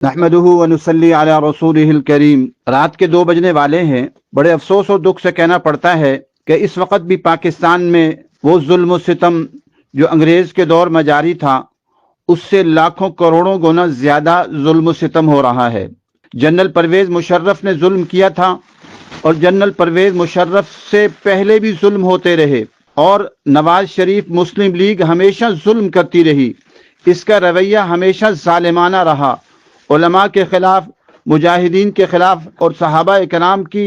نحمدہ ونصلی علی رسولہ الکریم۔ رات کے 2 بجنے والے ہیں۔ بڑے افسوس اور دکھ سے کہنا پڑتا ہے کہ اس وقت بھی پاکستان میں وہ ظلم و ستم جو انگریز کے دور میں جاری تھا اس سے لاکھوں کروڑوں گنا زیادہ ظلم و ستم ہو رہا ہے۔ جنرل پرویز مشرف نے ظلم کیا تھا اور جنرل پرویز مشرف سے پہلے بھی ظلم ہوتے رہے، اور نواز شریف مسلم لیگ ہمیشہ ظلم کرتی رہی۔ اس کا رویہ ہمیشہ ظالمانہ رہا۔ علماء کے خلاف، مجاہدین کے خلاف اور صحابہ کرام کی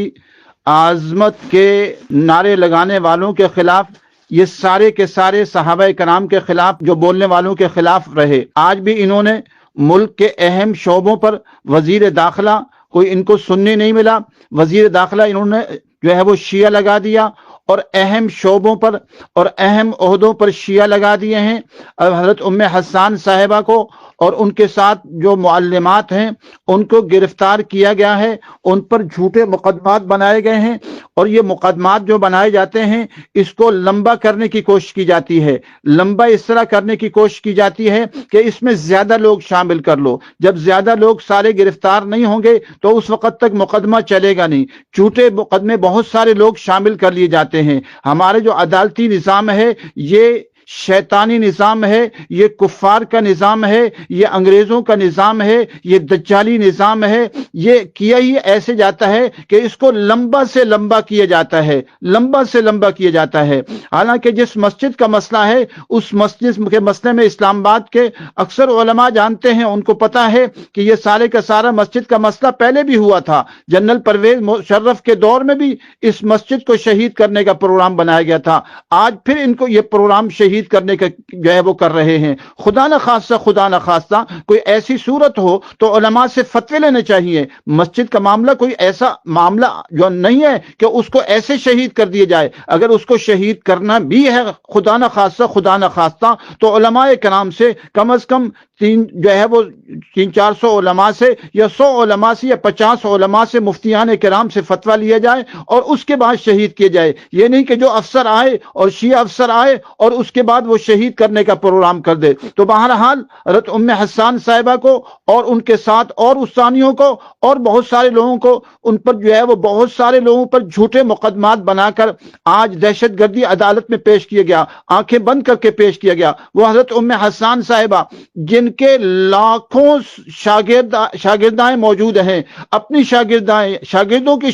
عظمت کے نعرے لگانے والوں کے خلاف، یہ سارے کے سارے صحابہ کرام کے خلاف جو بولنے والوں کے خلاف رہے۔ آج بھی انہوں نے ملک کے اہم شعبوں پر وزیر داخلہ کوئی ان کو سننے نہیں ملا، وزیر داخلہ انہوں نے جو ہے وہ شیعہ لگا دیا، اور اہم شعبوں پر اور اہم عہدوں پر شیعہ لگا دیے ہیں۔ حضرت ام حسان صاحبہ کو اور ان کے ساتھ جو معلمات ہیں ان کو گرفتار کیا گیا ہے، ان پر جھوٹے مقدمات بنائے گئے ہیں، اور یہ مقدمات جو بنائے جاتے ہیں اس کو لمبا کرنے کی کوشش کی جاتی ہے۔ لمبا اس طرح کرنے کی کوشش کی جاتی ہے کہ اس میں زیادہ لوگ شامل کر لو۔ جب زیادہ لوگ سارے گرفتار نہیں ہوں گے تو اس وقت تک مقدمہ چلے گا نہیں۔ جھوٹے مقدمے بہت سارے لوگ شامل کر لیے جاتے ہیں۔ ہمارے جو عدالتی نظام ہے یہ شیطانی نظام ہے، یہ کفار کا نظام ہے، یہ انگریزوں کا نظام ہے، یہ دجالی نظام ہے۔ یہ کیا ہی ایسے جاتا ہے کہ اس کو لمبا سے لمبا کیا جاتا ہے، لمبا سے لمبا کیا جاتا ہے۔ حالانکہ جس مسجد کا مسئلہ ہے اس مسجد کے مسئلے میں اسلام آباد کے اکثر علماء جانتے ہیں، ان کو پتا ہے کہ یہ سارے کا سارا مسجد کا مسئلہ پہلے بھی ہوا تھا۔ جنرل پرویز مشرف کے دور میں بھی اس مسجد کو شہید کرنے کا پروگرام بنایا گیا تھا۔ آج پھر ان کو یہ پروگرام شہید کرنے کا جو ہے وہ کر رہے ہیں۔ خدا نہ خواستہ کوئی ایسی صورت ہو تو علماء سے فتوی لینے چاہیے۔ مسجد کا معاملہ کوئی ایسا معاملہ جو نہیں ہے کہ اس کو ایسے شہید کر دیا جائے۔ اگر اس کو شہید کرنا بھی ہے خدا نہ خواستہ تو علماء کرام سے کم از کم 300-400 علماء سے یا 100 علماء سے یا 50 علماء سے، مفتیان کرام سے فتویٰ لیا جائے اور اس کے بعد شہید کیے جائے۔ یہ نہیں کہ جو افسر آئے اور شیعہ افسر آئے اور اس کے بعد وہ شہید کرنے کا پروگرام کر دے۔ تو بہرحال حضرت ام حسان صاحبہ کو اور ان کے ساتھ اور استانیوں کو اور بہت سارے لوگوں کو، ان پر جو ہے وہ بہت سارے لوگوں پر جھوٹے مقدمات بنا کر آج دہشت گردی عدالت میں پیش کیا گیا، آنکھیں بند کر کے پیش کیا گیا۔ وہ حضرت ام حسان صاحبہ جن کے لاکھوں شاگردائیں موجود ہیں، اپنی شاگردائیں، شاگردوں کی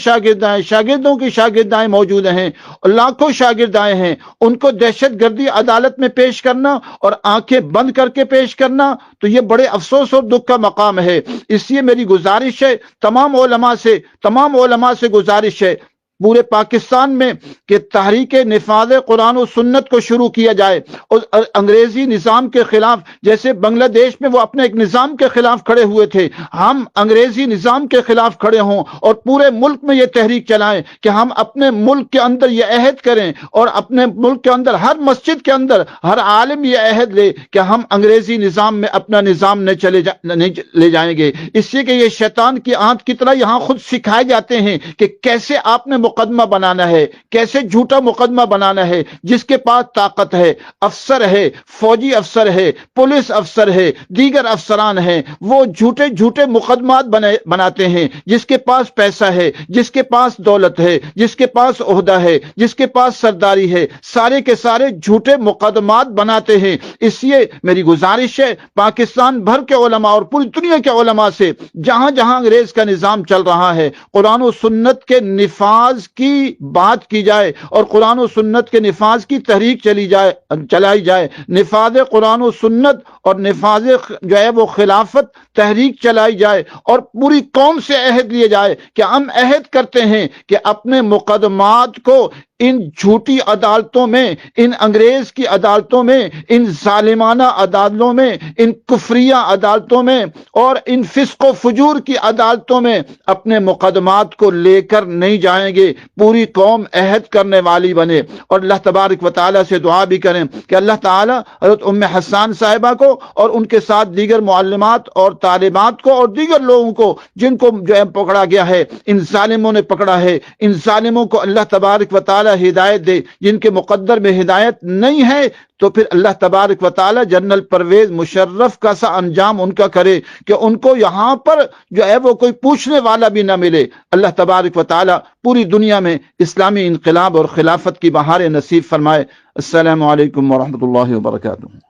شاگردائیں موجود ہیں، لاکھوں شاگردائیں ہیں، ان کو دہشت گردی عدالت میں پیش کرنا اور آنکھیں بند کر کے پیش کرنا تو یہ بڑے افسوس اور دکھ کا مقام ہے۔ اس لیے میری گزارش ہے تمام علماء سے گزارش ہے پورے پاکستان میں کہ تحریک نفاذ قرآن و سنت کو شروع کیا جائے، اور انگریزی نظام کے خلاف، جیسے بنگلہ دیش میں وہ اپنے ایک نظام کے خلاف کھڑے ہوئے تھے، ہم انگریزی نظام کے خلاف کھڑے ہوں اور پورے ملک میں یہ تحریک چلائیں کہ ہم اپنے ملک کے اندر یہ عہد کریں اور اپنے ملک کے اندر ہر مسجد کے اندر ہر عالم یہ عہد لے کہ ہم انگریزی نظام میں اپنا نظام نہیں لے جائیں گے۔ اس لیے کہ یہ شیطان کی آنت کی طرح یہاں خود سکھائے جاتے ہیں کہ کیسے آپ نے مقدمہ بنانا ہے، کیسے جھوٹا مقدمہ بنانا ہے۔ جس کے پاس طاقت ہے، افسر ہے، فوجی افسر ہے، پولیس افسر ہے، دیگر افسران ہیں، وہ جھوٹے مقدمات بناتے ہیں۔ جس کے پاس پیسہ ہے، جس کے پاس دولت ہے، جس کے پاس عہدہ ہے، جس کے پاس سرداری ہے، سارے کے سارے جھوٹے مقدمات بناتے ہیں۔ اس لیے میری گزارش ہے پاکستان بھر کے علماء اور پوری دنیا کے علماء سے، جہاں جہاں انگریز کا نظام چل رہا ہے، قرآن و سنت کے نفاذ کی بات کی جائے اور قرآن و سنت کے نفاذ کی تحریک چلائی جائے۔ نفاذ قرآن و سنت اور نفاذ جو ہے وہ خلافت تحریک چلائی جائے اور پوری قوم سے عہد لیے جائے کہ ہم عہد کرتے ہیں کہ اپنے مقدمات کو ان جھوٹی عدالتوں میں، ان انگریز کی عدالتوں میں، ان ظالمانہ عدالتوں میں، ان کفریہ عدالتوں میں اور ان فسق و فجور کی عدالتوں میں اپنے مقدمات کو لے کر نہیں جائیں گے۔ پوری قوم عہد کرنے والی بنے اور اللہ تبارک و تعالیٰ سے دعا بھی کریں کہ اللہ تعالیٰ حضرت ام حسان صاحبہ کو اور ان کے ساتھ دیگر معلمات اور طالبات کو اور دیگر لوگوں کو جن کو جو ہے پکڑا گیا ہے، ان ظالموں نے پکڑا ہے، ان ظالموں کو اللہ تبارک و تعالی ہدایت دے۔ جن کے مقدر میں ہدایت نہیں ہے تو پھر اللہ تبارک و تعالی جنرل پرویز مشرف کا سا انجام ان کا کرے کہ ان کو یہاں پر جو ہے وہ کوئی پوچھنے والا بھی نہ ملے۔ اللہ تبارک و تعالی پوری دنیا میں اسلامی انقلاب اور خلافت کی بہاریں نصیب فرمائے۔ السلام علیکم ورحمۃ اللہ وبرکاتہ۔